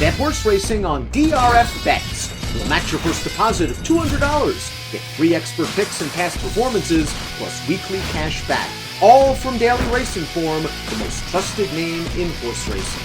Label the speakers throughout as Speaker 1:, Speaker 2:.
Speaker 1: Bet horse racing on DRF Bets. We'll match your first deposit of $200. Get free expert picks and past performances, plus weekly cash back. All from Daily Racing Form, the most trusted name in horse racing.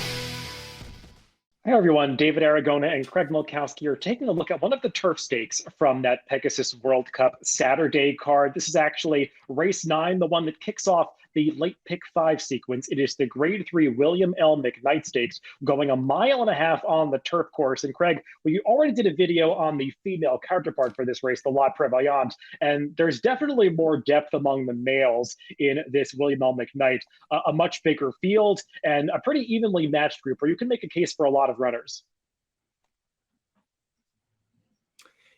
Speaker 2: Hey everyone, David Aragona and Craig Milkowski are taking a look at one of the turf stakes from that Pegasus World Cup Saturday card. This is actually race 9, the one that kicks off the late pick 5 sequence. It is the Grade 3 William L. McKnight Stakes, going 1.5 miles on the turf course. And Craig, we already did a video on the female counterpart for this race, the La Prevoyante, and there's definitely more depth among the males in this William L. McKnight, a much bigger field and a pretty evenly matched group where you can make a case for a lot of runners.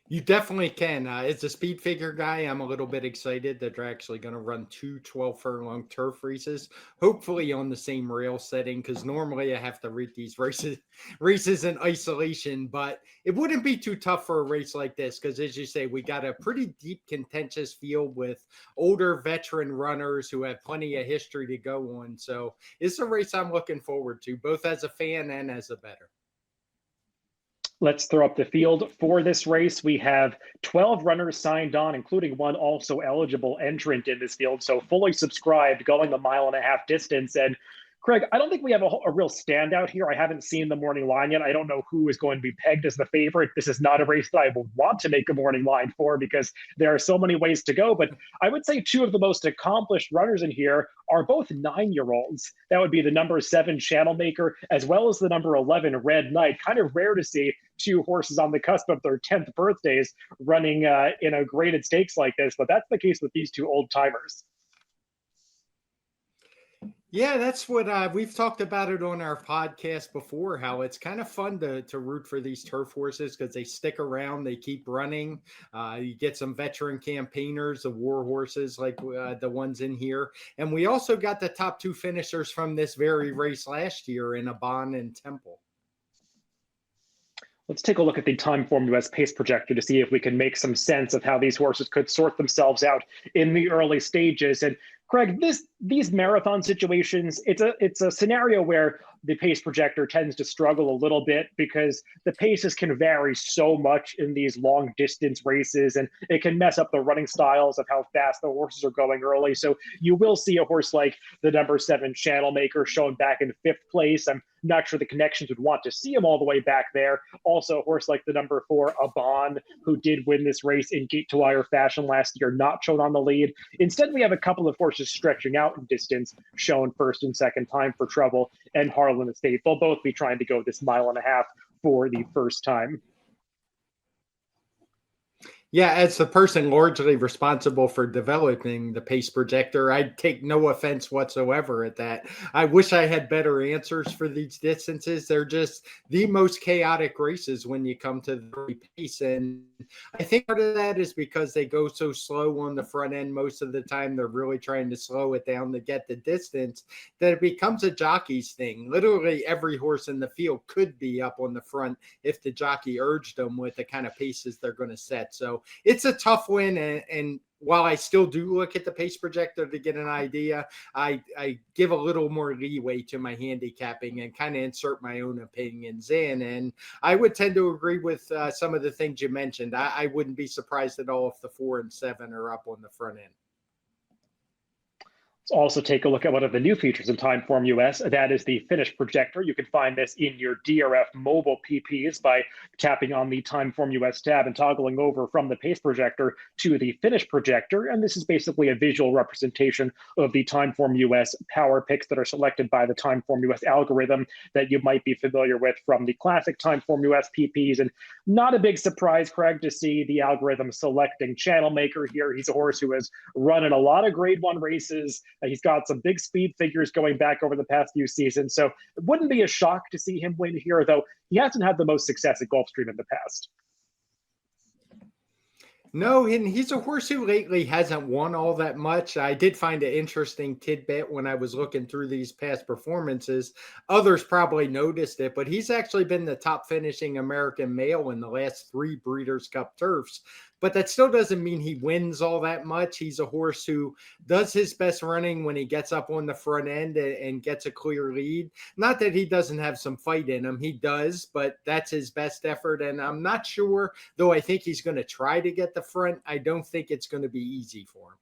Speaker 3: You definitely can. As a speed figure guy, I'm a little bit excited that they're actually going to run 2 12-furlong turf races, hopefully on the same rail setting, because normally I have to read these races in isolation, but it wouldn't be too tough for a race like this, because as you say, we got a pretty deep contentious field with older veteran runners who have plenty of history to go on. So it's a race I'm looking forward to, both as a fan and as a bettor.
Speaker 2: Let's throw up the field for this race. We have 12 runners signed on, including one also eligible entrant in this field. So fully subscribed, going 1.5 mile distance. And Craig, I don't think we have a real standout here. I haven't seen the morning line yet. I don't know who is going to be pegged as the favorite. This is not a race that I would want to make a morning line for because there are so many ways to go. But I would say 2 of the most accomplished runners in here are both 9-year-olds. That would be the number 7 Channel Maker, as well as the number 11 Red Knight. Kind of rare to see 2 horses on the cusp of their 10th birthdays running in a graded stakes like this. But that's the case with these 2 old timers.
Speaker 3: Yeah, that's what we've talked about it on our podcast before, how it's kind of fun to root for these turf horses because they stick around, they keep running. You get some veteran campaigners, the war horses like the ones in here. And we also got the top 2 finishers from this very race last year in Abon and Temple.
Speaker 2: Let's take a look at the Timeform US pace projector to see if we can make some sense of how these horses could sort themselves out in the early stages. And Craig, these marathon situations, it's a scenario where the pace projector tends to struggle a little bit because the paces can vary so much in these long distance races, and it can mess up the running styles of how fast the horses are going early. So you will see a horse like the number 7 Channel Maker shown back in 5th place. I'm not sure the connections would want to see him all the way back there. Also, a horse like the number 4 Abon, who did win this race in gate to wire fashion last year, not shown on the lead. Instead, we have a couple of horses stretching out in distance, shown 1st and 2nd, Time for Trouble and Harlan Estate. They'll both be trying to go this 1.5 miles for the first time.
Speaker 3: Yeah, as the person largely responsible for developing the pace projector, I'd take no offense whatsoever at that. I wish I had better answers for these distances. They're just the most chaotic races when you come to the pace. And I think part of that is because they go so slow on the front end. Most of the time, they're really trying to slow it down to get the distance, that it becomes a jockey's thing. Literally every horse in the field could be up on the front if the jockey urged them with the kind of paces they're going to set. So it's a tough win, and while I still do look at the pace projector to get an idea, I give a little more leeway to my handicapping and kind of insert my own opinions in. And I would tend to agree with some of the things you mentioned. I wouldn't be surprised at all if the 4 and 7 are up on the front end.
Speaker 2: Let's also take a look at one of the new features in Timeform US. That is the finish projector. You can find this in your DRF mobile PPs by tapping on the Timeform US tab and toggling over from the pace projector to the finish projector. And this is basically a visual representation of the Timeform US power picks that are selected by the Timeform US algorithm that you might be familiar with from the classic Timeform US PPs. And not a big surprise, Craig, to see the algorithm selecting Channel Maker here. He's a horse who has run in a lot of Grade 1 races. He's got some big speed figures going back over the past few seasons. So it wouldn't be a shock to see him win here, though he hasn't had the most success at Gulfstream in the past.
Speaker 3: No, and he's a horse who lately hasn't won all that much. I did find an interesting tidbit when I was looking through these past performances. Others probably noticed it, but he's actually been the top finishing American male in the last 3 Breeders' Cup turfs. But that still doesn't mean he wins all that much. He's a horse who does his best running when he gets up on the front end and gets a clear lead. Not that he doesn't have some fight in him, he does, but that's his best effort. And I'm not sure, though I think he's going to try to get the front, I don't think it's going to be easy for him.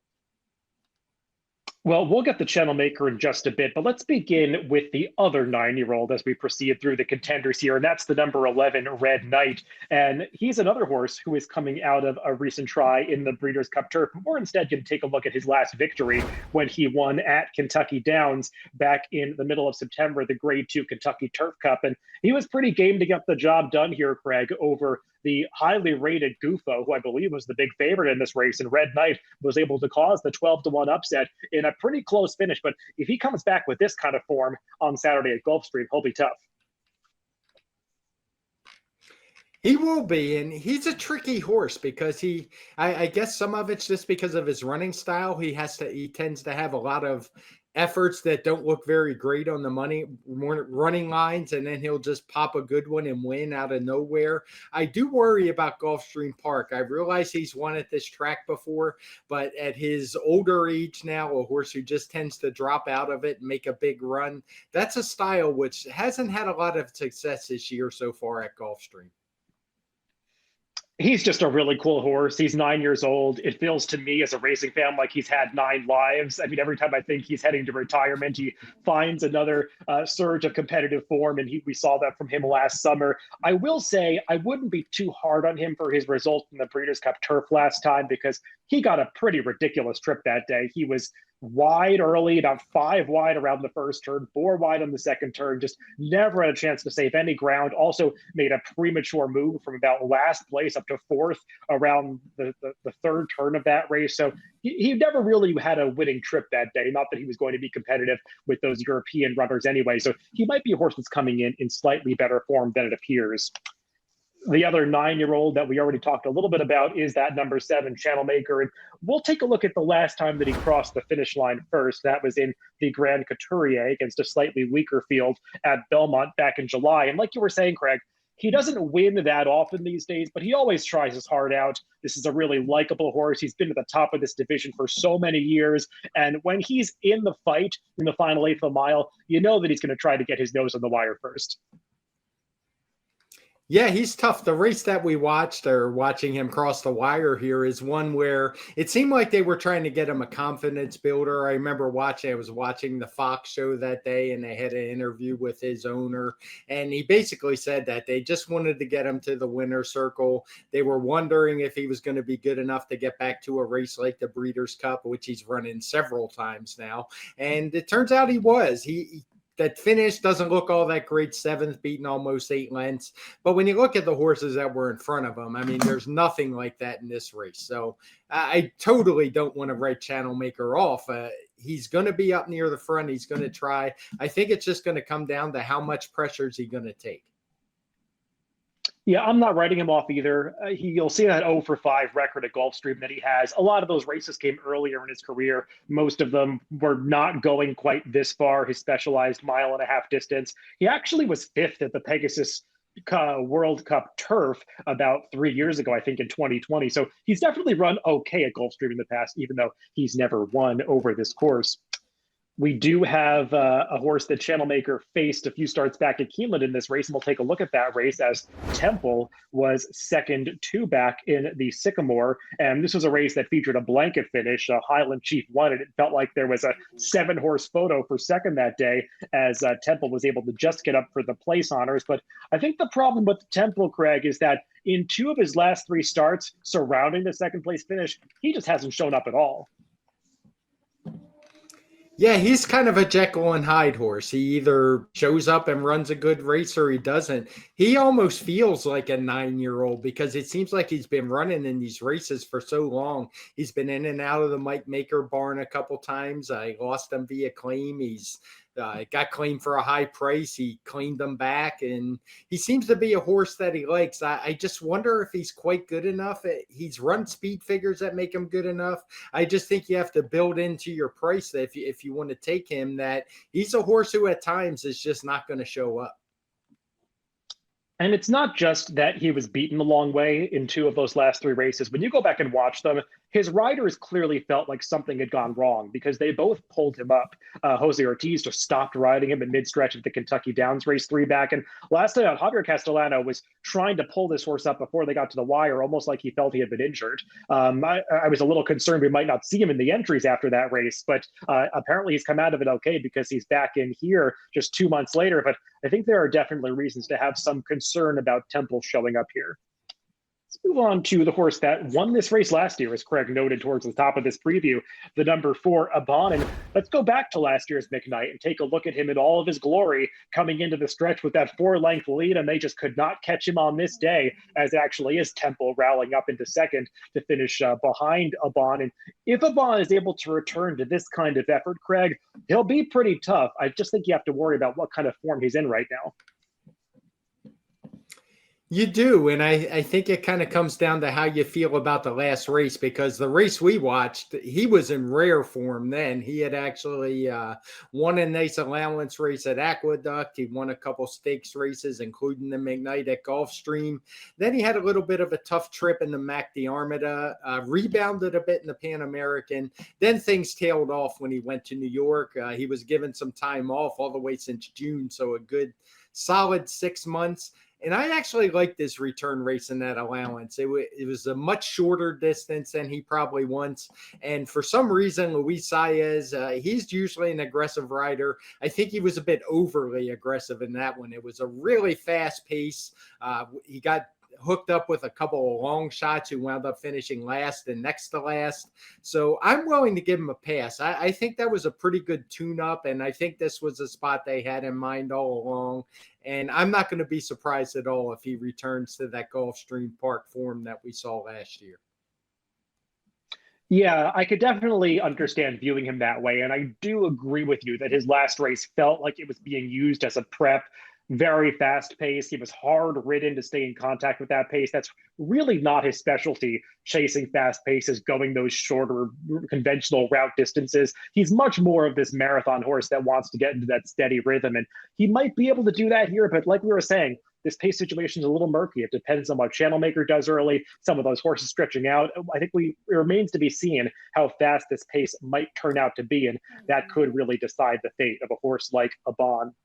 Speaker 2: Well, we'll get the channel maker in just a bit, but let's begin with the other 9-year-old as we proceed through the contenders here, and that's the number 11, Red Knight. And he's another horse who is coming out of a recent try in the Breeders' Cup Turf. We're instead going to take a look at his last victory when he won at Kentucky Downs back in the middle of September, the Grade 2 Kentucky Turf Cup. And he was pretty game to get the job done here, Craig, over the highly rated Gufo, who I believe was the big favorite in this race. And Red Knight was able to cause the 12-1 upset in a pretty close finish. But if he comes back with this kind of form on Saturday at Gulfstream, he'll be tough.
Speaker 3: He will be, and he's a tricky horse because I guess some of it's just because of his running style. He tends to have a lot of efforts that don't look very great on the running lines, and then he'll just pop a good one and win out of nowhere. I do worry about Gulfstream Park. I realize he's won at this track before, but at his older age now, a horse who just tends to drop out of it and make a big run, that's a style which hasn't had a lot of success this year so far at Gulfstream.
Speaker 2: He's just a really cool horse. He's 9 years old. It feels to me as a racing fan like he's had 9 lives. I mean, every time I think he's heading to retirement, he finds another surge of competitive form, and we saw that from him last summer. I will say I wouldn't be too hard on him for his result in the Breeders' Cup Turf last time because he got a pretty ridiculous trip that day. He was wide early, about 5 wide around the first turn, 4 wide on the second turn, just never had a chance to save any ground. Also made a premature move from about last place up to 4th around the third turn of that race. So he never really had a winning trip that day. Not that he was going to be competitive with those European runners anyway. So he might be a horse that's coming in slightly better form than it appears. The other 9-year-old that we already talked a little bit about is that number 7, Channel Maker. And we'll take a look at the last time that he crossed the finish line first. That was in the Grand Couturier against a slightly weaker field at Belmont back in July. And like you were saying, Craig, he doesn't win that often these days, but he always tries his heart out. This is a really likable horse. He's been at the top of this division for so many years. And when he's in the fight in the final 8th of a mile, you know that he's going to try to get his nose on the wire first.
Speaker 3: Yeah, he's tough. The race that we watched, or watching him cross the wire here, is one where it seemed like they were trying to get him a confidence builder. I remember I was watching the Fox show that day, and they had an interview with his owner, and he basically said that they just wanted to get him to the winner's circle. They were wondering if he was going to be good enough to get back to a race like the Breeders' Cup, which he's run in several times now. And it turns out he was. That finish doesn't look all that great, 7th, beating almost 8 lengths. But when you look at the horses that were in front of him, I mean, there's nothing like that in this race. So I totally don't want to write Channel Maker off. He's going to be up near the front. He's going to try. I think it's just going to come down to how much pressure is he going to take.
Speaker 2: Yeah, I'm not writing him off either. You'll see that 0 for 5 record at Gulfstream that he has. A lot of those races came earlier in his career. Most of them were not going quite this far, his specialized 1.5 mile distance. He actually was 5th at the Pegasus World Cup Turf about 3 years ago, I think in 2020. So he's definitely run okay at Gulfstream in the past, even though he's never won over this course. We do have a horse that Channel Maker faced a few starts back at Keeneland in this race, and we'll take a look at that race as Temple was 2nd 2 back in the Sycamore. And this was a race that featured a blanket finish. Highland Chief won it. It felt like there was a 7-horse photo for second that day as Temple was able to just get up for the place honors. But I think the problem with Temple, Craig, is that in 2 of his last 3 starts surrounding the 2nd place finish, he just hasn't shown up at all.
Speaker 3: Yeah, he's kind of a Jekyll and Hyde horse. He either shows up and runs a good race or he doesn't. He almost feels like a 9-year-old because it seems like he's been running in these races for so long. He's been in and out of the Mike Maker barn a couple times. I lost him via claim. He's It got claimed for a high price. He claimed them back, and he seems to be a horse that he likes. I just wonder if he's quite good enough. He's run speed figures that make him good enough. I just think you have to build into your price that if you want to take him, that he's a horse who at times is just not going to show up.
Speaker 2: And it's not just that he was beaten the long way in 2 of those last 3 races. When you go back and watch them, his riders clearly felt like something had gone wrong because they both pulled him up. Jose Ortiz just stopped riding him in mid-stretch of the Kentucky Downs race 3 back. And last night, Javier Castellano was trying to pull this horse up before they got to the wire, almost like he felt he had been injured. I was a little concerned we might not see him in the entries after that race, but apparently he's come out of it okay because he's back in here just 2 months later. But I think there are definitely reasons to have some concern about Temple showing up here. Let's move on to the horse that won this race last year, as Craig noted towards the top of this preview, the number 4, Abon. And let's go back to last year's McKnight and take a look at him in all of his glory coming into the stretch with that 4-length lead, and they just could not catch him on this day, as actually is Temple rallying up into second to finish behind Abon. And if Abon is able to return to this kind of effort, Craig, he'll be pretty tough. I just think you have to worry about what kind of form he's in right now.
Speaker 3: You do, and I think it kind of comes down to how you feel about the last race, because the race we watched, he was in rare form then. He had actually won a nice allowance race at Aqueduct. He won a couple stakes races, including the McKnight at Gulfstream. Then he had a little bit of a tough trip in the Mac d'Armada, rebounded a bit in the Pan American. Then things tailed off when he went to New York. He was given some time off all the way since June, so a good solid 6 months. And I actually liked this return race in that allowance. It was a much shorter distance than he probably wants. And for some reason, Luis Saez, he's usually an aggressive rider. I think he was a bit overly aggressive in that one. It was a really fast pace. He got hooked up with a couple of long shots who wound up finishing last and next to last. So I'm willing to give him a pass. I think that was a pretty good tune-up, and I think this was a spot they had in mind all along. And I'm not going to be surprised at all if he returns to that Gulfstream Park form that we saw last year.
Speaker 2: Yeah, I could definitely understand viewing him that way. And I do agree with you that his last race felt like it was being used as a prep. Very fast pace. He was hard ridden to stay in contact with that pace. That's really not his specialty, chasing fast paces, going those shorter conventional route distances. He's much more of this marathon horse that wants to get into that steady rhythm. And he might be able to do that here. But like we were saying, this pace situation is a little murky. It depends on what Channelmaker does early, some of those horses stretching out. I think it remains to be seen how fast this pace might turn out to be. And that could really decide the fate of a horse like Abon.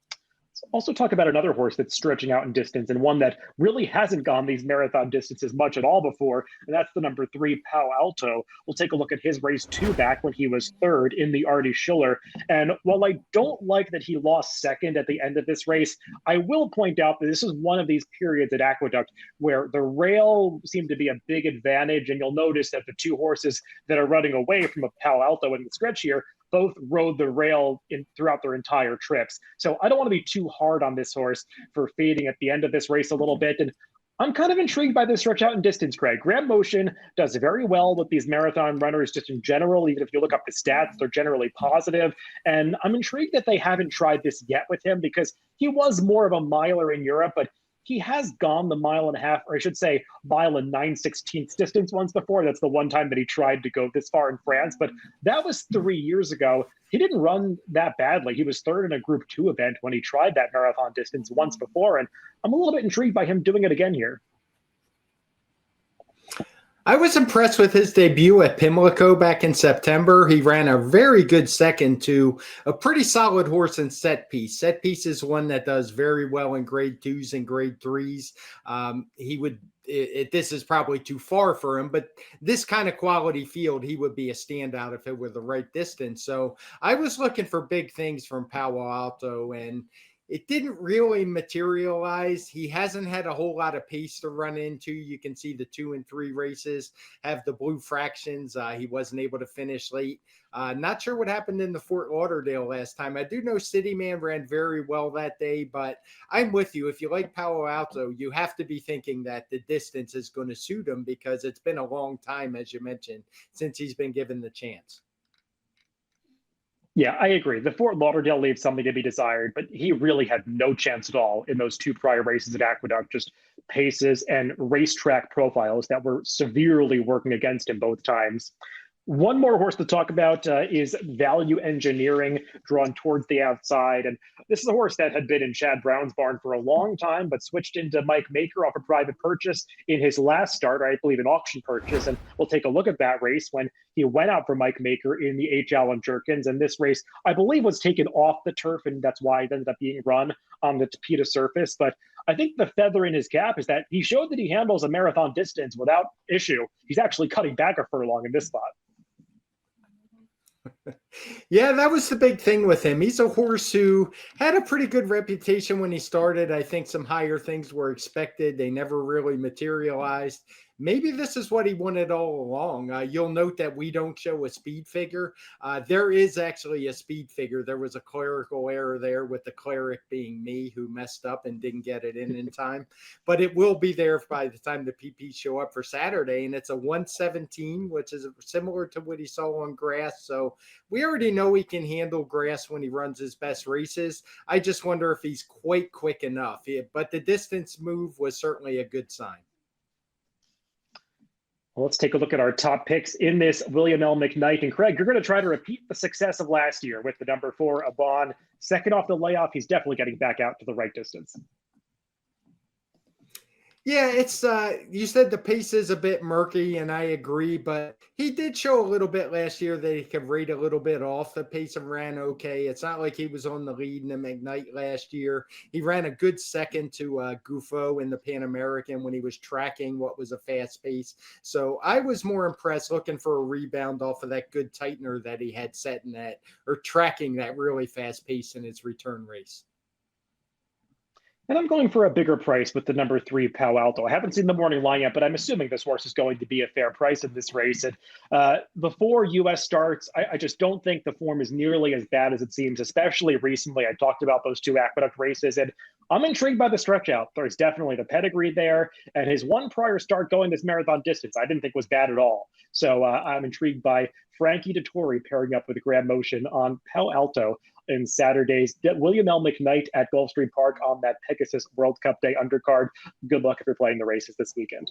Speaker 2: Let's also talk about another horse that's stretching out in distance, and one that really hasn't gone these marathon distances much at all before, and that's the number 3, Palo Alto. We'll take a look at his race 2 back when he was 3rd in the Artie Schiller. And while I don't like that he lost 2nd at the end of this race, I will point out that this is one of these periods at Aqueduct where the rail seemed to be a big advantage, and you'll notice that the 2 horses that are running away from a Palo Alto in the stretch here both rode the rail throughout their entire trips. So I don't want to be too hard on this horse for fading at the end of this race a little bit. And I'm kind of intrigued by this stretch out in distance, Greg. Grab Motion does very well with these marathon runners just in general. Even if you look up the stats, they're generally positive. And I'm intrigued that they haven't tried this yet with him, because he was more of a miler in Europe, but he has gone the 1.5 miles, or I should say 1 9/16 miles distance once before. That's the one time that he tried to go this far in France, but that was 3 years ago. He didn't run that badly. He was 3rd in a Group 2 event when he tried that marathon distance once before, and I'm a little bit intrigued by him doing it again here.
Speaker 3: I was impressed with his debut at Pimlico back in September. He ran a very good second to a pretty solid horse in Set Piece. Set Piece is one that does very well in grade 2s and grade 3s. This is probably too far for him, but this kind of quality field, he would be a standout if it were the right distance. So I was looking for big things from Palo Alto, and it didn't really materialize. He hasn't had a whole lot of pace to run into. You can see the 2 and 3 races have the blue fractions. He wasn't able to finish late. Not sure what happened in the Fort Lauderdale last time. I do know City Man ran very well that day, but I'm with you. If you like Palo Alto, you have to be thinking that the distance is going to suit him, because it's been a long time, as you mentioned, since he's been given the chance.
Speaker 2: Yeah, I agree. The Fort Lauderdale leaves something to be desired, but he really had no chance at all in those two prior races at Aqueduct. Just paces and racetrack profiles that were severely working against him both times. One more horse to talk about is Value Engineering, drawn towards the outside. And this is a horse that had been in Chad Brown's barn for a long time, but switched into Mike Maker off a private purchase in his last start, or I believe an auction purchase. And we'll take a look at that race when he went out for Mike Maker in the H. Allen Jerkins. And this race, I believe, was taken off the turf, and that's why it ended up being run on the Tapeta surface. But I think the feather in his cap is that he showed that he handles a marathon distance without issue. He's actually cutting back a furlong in this spot.
Speaker 3: Yeah, that was the big thing with him. He's a horse who had a pretty good reputation when he started. I think some higher things were expected. They never really materialized. Maybe this is what he wanted all along. You'll note that we don't show a speed figure. There is actually a speed figure. There was a clerical error there, with the cleric being me, who messed up and didn't get it in time. But it will be there by the time the PPs show up for Saturday. And it's a 117, which is similar to what he saw on grass. So we already know he can handle grass when he runs his best races. I just wonder if he's quite quick enough. But the distance move was certainly a good sign.
Speaker 2: Well, let's take a look at our top picks in this William L. McKnight. And Craig, you're going to try to repeat the success of last year with the number 4, Abon. Second off the layoff, he's definitely getting back out to the right distance.
Speaker 3: Yeah, it's you said the pace is a bit murky, and I agree, but he did show a little bit last year that he could rate a little bit off the pace and ran okay. It's not like he was on the lead in the McKnight last year. He ran a good second to Gufo in the Pan American when he was tracking what was a fast pace. So I was more impressed, looking for a rebound off of that good tightener that he had set in that, or tracking that really fast pace in his return race.
Speaker 2: And I'm going for a bigger price with the number 3, Palo Alto. I haven't seen the morning line yet, but I'm assuming this horse is going to be a fair price in this race. And before U.S. starts, I just don't think the form is nearly as bad as it seems, especially recently. I talked about those 2 Aqueduct races, and I'm intrigued by the stretch out. There's definitely the pedigree there, and his one prior start going this marathon distance I didn't think was bad at all. So I'm intrigued by Frankie Dettori pairing up with Graham Motion on Palo Alto in Saturday's William L. McKnight at Gulfstream Park on that Pegasus World Cup Day undercard. Good luck if you're playing the races this weekend.